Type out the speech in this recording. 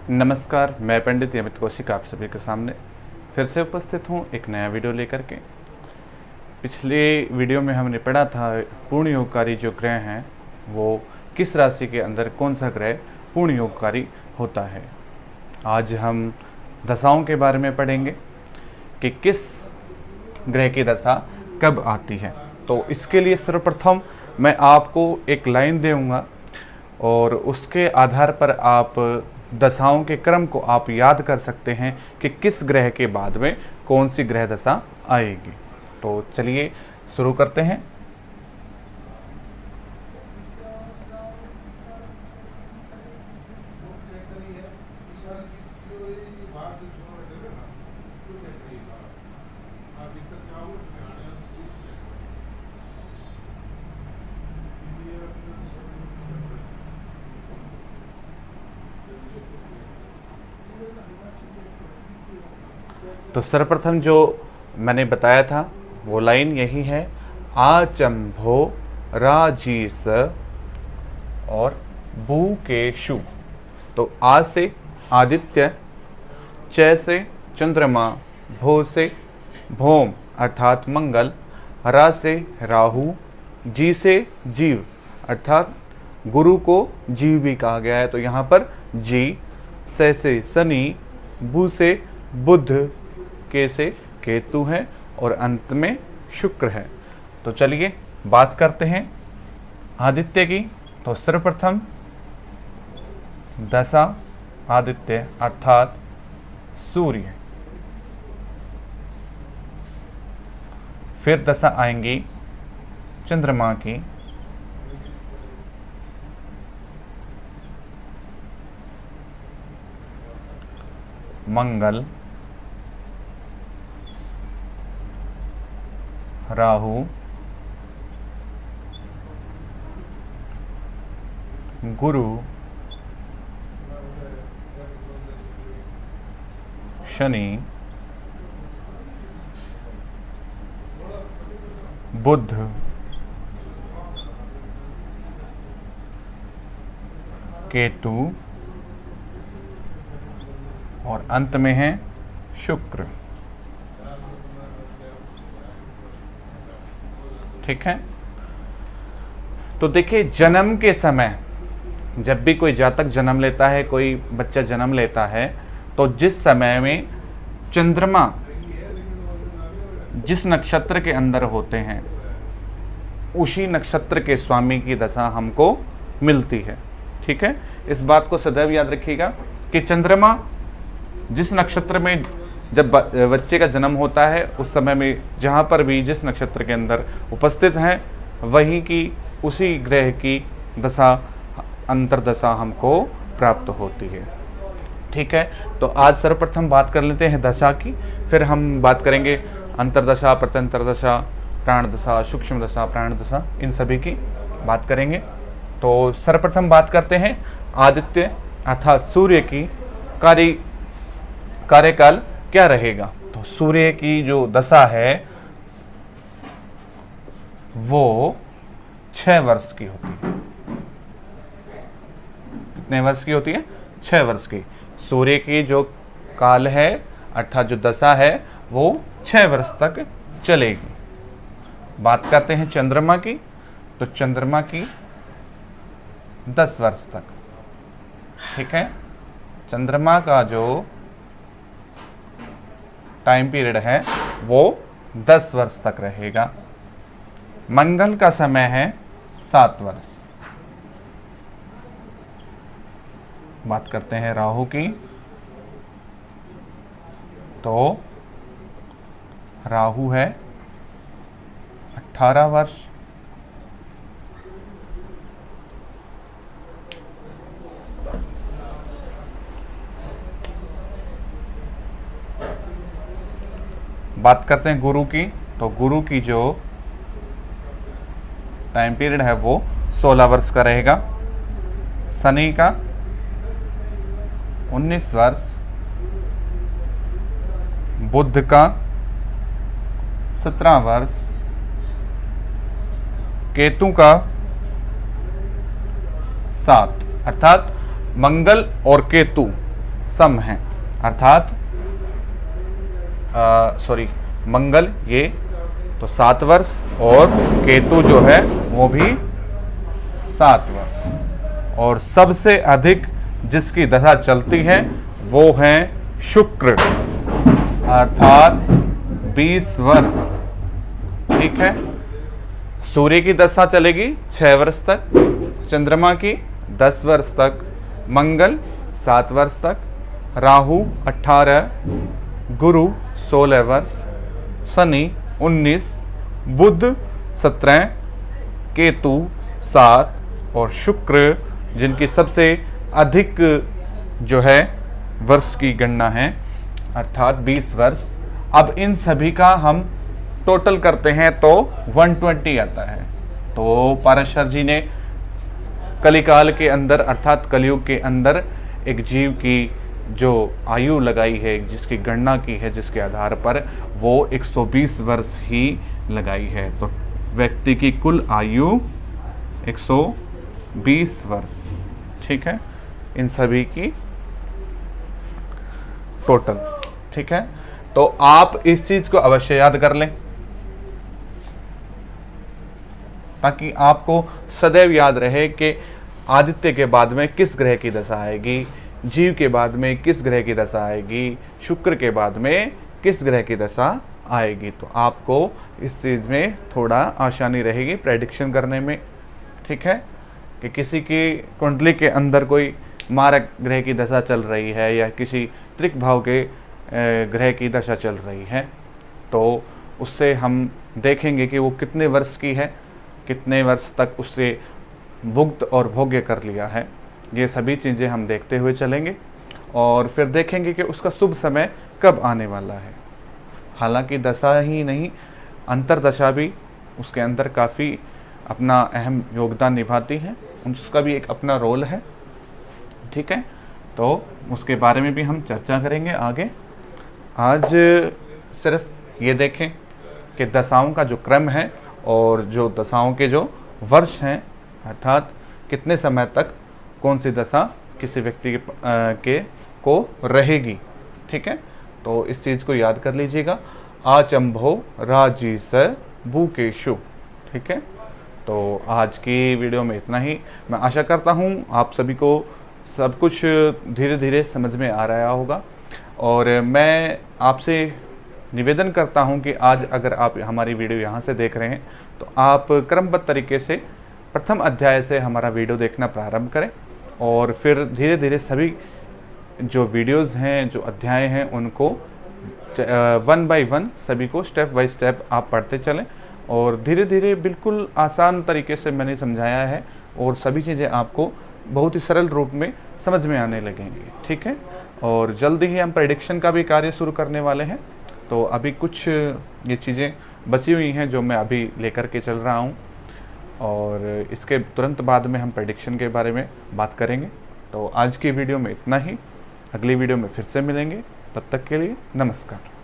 नमस्कार, मैं पंडित अमित कौशिक आप सभी के सामने फिर से उपस्थित हूँ एक नया वीडियो लेकर के। पिछले वीडियो में हमने पढ़ा था पूर्ण योगकारी जो ग्रह हैं वो किस राशि के अंदर कौन सा ग्रह पूर्ण योगकारी होता है। आज हम दशाओं के बारे में पढ़ेंगे कि किस ग्रह की दशा कब आती है। तो इसके लिए सर्वप्रथम मैं आपको एक लाइन दूंगा और उसके आधार पर आप दशाओं के क्रम को आप याद कर सकते हैं कि किस ग्रह के बाद में कौन सी ग्रह दशा आएगी। तो चलिए शुरू करते हैं। तो सर्वप्रथम जो मैंने बताया था वो लाइन यही है, आचंभो राजीस और भू के शु। तो आ से आदित्य, च से चंद्रमा, भो से भौम अर्थात मंगल, रा से राहु, जी से जीव अर्थात गुरु को जीव भी कहा गया है। तो यहाँ पर जी, से शनि, भू से बुध, के से केतु है और अंत में शुक्र है। तो चलिए बात करते हैं आदित्य की। तो सर्वप्रथम दशा आदित्य अर्थात सूर्य, फिर दशा आएंगी चंद्रमा की, मंगल, राहु, गुरु, शनि, बुध, केतु और अंत में है शुक्र। ठीक है। तो देखिए, जन्म के समय जब भी कोई जातक जन्म लेता है, कोई बच्चा जन्म लेता है, तो जिस समय में चंद्रमा जिस नक्षत्र के अंदर होते हैं उसी नक्षत्र के स्वामी की दशा हमको मिलती है। ठीक है, इस बात को सदैव याद रखिएगा कि चंद्रमा जिस नक्षत्र में जब बच्चे का जन्म होता है उस समय में जहाँ पर भी जिस नक्षत्र के अंदर उपस्थित हैं वहीं की उसी ग्रह की दशा अंतरदशा हमको प्राप्त होती है। ठीक है, तो आज सर्वप्रथम बात कर लेते हैं दशा की, फिर हम बात करेंगे अंतरदशा, प्रत्यंतरदशा, प्राण दशा, सूक्ष्म दशा, प्राण दशा, इन सभी की बात करेंगे। तो सर्वप्रथम बात करते हैं आदित्य अर्थात सूर्य की कार्यकाल क्या रहेगा। तो सूर्य की जो दशा है वो 6 वर्ष की होती है। कितने वर्ष की होती है? 6 वर्ष की। सूर्य की जो काल है अर्थात जो दशा है वो 6 वर्ष तक चलेगी। बात करते हैं चंद्रमा की। तो चंद्रमा की 10 वर्ष तक। ठीक है, चंद्रमा का जो टाइम पीरियड है वो 10 वर्ष तक रहेगा। मंगल का समय है 7 वर्ष। बात करते हैं राहु की। तो राहु है 18 वर्ष। बात करते हैं गुरु की। तो गुरु की जो टाइम पीरियड है वो 16 वर्ष का रहेगा। शनि का 19 वर्ष, बुध का 17 वर्ष, केतु का 7, अर्थात मंगल और केतु सम हैं, अर्थात मंगल ये तो 7 वर्ष और केतु जो है वो भी 7 वर्ष, और सबसे अधिक जिसकी दशा चलती है वो है शुक्र, अर्थात 20 वर्ष। ठीक है, सूर्य की दशा चलेगी 6 वर्ष तक, चंद्रमा की 10 वर्ष तक, मंगल 7 वर्ष तक, राहु 18, गुरु 16 वर्ष, शनि 19, बुध 17, केतु 7 और शुक्र जिनकी सबसे अधिक जो है वर्ष की गणना है अर्थात 20 वर्ष। अब इन सभी का हम टोटल करते हैं तो 120 आता है। तो पाराशर जी ने कलिकाल के अंदर अर्थात कलयुग के अंदर एक जीव की जो आयु लगाई है, जिसकी गणना की है, जिसके आधार पर वो 120 वर्ष ही लगाई है। तो व्यक्ति की कुल आयु 120 वर्ष। ठीक है, इन सभी की टोटल। ठीक है, तो आप इस चीज को अवश्य याद कर लें ताकि आपको सदैव याद रहे कि आदित्य के बाद में किस ग्रह की दशा आएगी, जीव के बाद में किस ग्रह की दशा आएगी, शुक्र के बाद में किस ग्रह की दशा आएगी। तो आपको इस चीज़ में थोड़ा आसानी रहेगी प्रेडिक्शन करने में। ठीक है, कि किसी की कुंडली के अंदर कोई मारक ग्रह की दशा चल रही है या किसी त्रिक भाव के ग्रह की दशा चल रही है, तो उससे हम देखेंगे कि वो कितने वर्ष की है, कितने वर्ष तक उससे भुक्त और भोग्य कर लिया है। ये सभी चीज़ें हम देखते हुए चलेंगे और फिर देखेंगे कि उसका शुभ समय कब आने वाला है। हालांकि दशा ही नहीं, अंतरदशा भी उसके अंदर काफ़ी अपना अहम योगदान निभाती है, उसका भी एक अपना रोल है। ठीक है, तो उसके बारे में भी हम चर्चा करेंगे आगे। आज सिर्फ ये देखें कि दशाओं का जो क्रम है और जो दशाओं के जो वर्ष हैं अर्थात कितने समय तक कौन सी दशा किसी व्यक्ति के को रहेगी। ठीक है, तो इस चीज़ को याद कर लीजिएगा। आचंभो राजीस भूकेशु। ठीक है, तो आज की वीडियो में इतना ही। मैं आशा करता हूँ आप सभी को सब कुछ धीरे धीरे समझ में आ रहा होगा और मैं आपसे निवेदन करता हूं कि आज अगर आप हमारी वीडियो यहां से देख रहे हैं तो आप क्रमबद्ध तरीके से प्रथम अध्याय से हमारा वीडियो देखना प्रारंभ करें और फिर धीरे धीरे सभी जो वीडियोस हैं, जो अध्याय हैं, उनको 1 बाय 1 सभी को स्टेप बाय स्टेप आप पढ़ते चलें और धीरे धीरे बिल्कुल आसान तरीके से मैंने समझाया है और सभी चीज़ें आपको बहुत ही सरल रूप में समझ में आने लगेंगी। ठीक है, और जल्दी ही हम प्रेडिक्शन का भी कार्य शुरू करने वाले हैं। तो अभी कुछ ये चीज़ें बची हुई हैं जो मैं अभी लेकर के चल रहा हूँ और इसके तुरंत बाद में हम प्रेडिक्शन के बारे में बात करेंगे। तो आज की वीडियो में इतना ही, अगली वीडियो में फिर से मिलेंगे, तब तक के लिए नमस्कार।